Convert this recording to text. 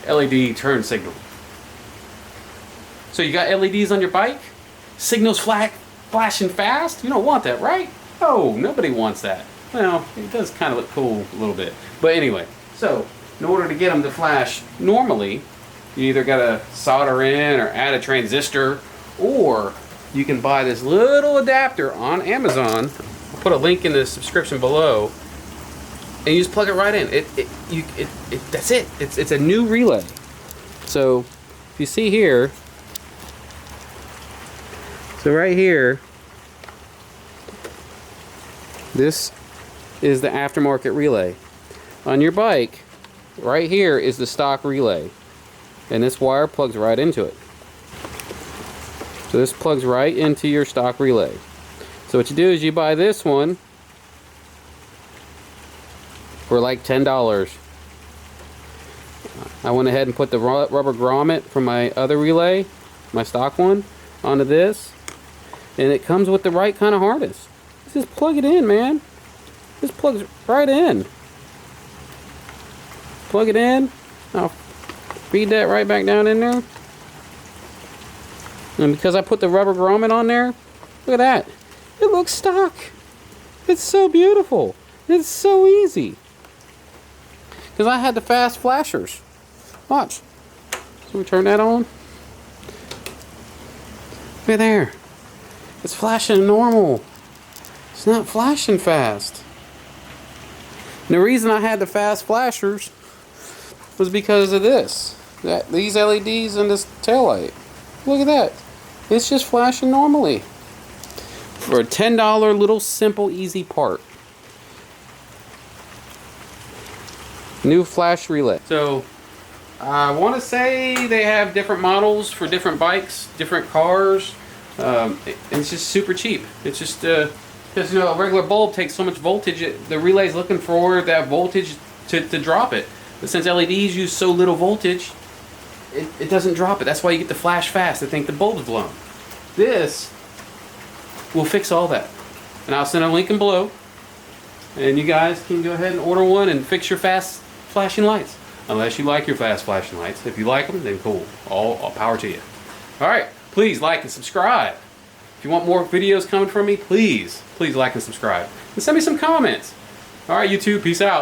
LED turn signal. So you got LEDs on your bike? Signals flashing fast? You don't want that, right? Oh, nobody wants that. Well, it does kind of look cool a little bit. But anyway, so in order to get them to flash normally, you either gotta solder in or add a transistor, or you can buy this little adapter on Amazon. I'll put a link in the subscription below, and you just plug it right in. That's it. It's a new relay. So if you see here, so right here, this is the aftermarket relay. On your bike, right here is the stock relay, and this wire plugs right into it. So this plugs right into your stock relay. So what you do is you buy this one for like $10. I went ahead and put the rubber grommet from my other relay, my stock one, onto this, and it comes with the right kind of harness. Just plug it in, man. This plugs right in. Plug it in. I'll feed that right back down in there. And because I put the rubber grommet on there, look at that. It looks stock. It's so beautiful. It's so easy. Because I had the fast flashers. Watch. So we turn that on. Look at there. It's flashing normal. It's not flashing fast. And the reason I had the fast flashers was because of this. These LEDs and this taillight. Look at that. It's just flashing normally. For a $10 little simple easy part. New flash relay. So I want to say they have different models for different bikes, different cars. It's just super cheap. It's just because you know a regular bulb takes so much voltage. The relay's looking for that voltage to drop it. But since LEDs use so little voltage, it doesn't drop it. That's why you get the flash fast. They think the bulb's blown. This will fix all that. And I'll send a link in below. And you guys can go ahead and order one and fix your fast flashing lights. Unless you like your fast flashing lights. If you like them, then cool. All power to you. Alright, please like and subscribe. If you want more videos coming from me, please like and subscribe. And send me some comments. Alright, YouTube, peace out.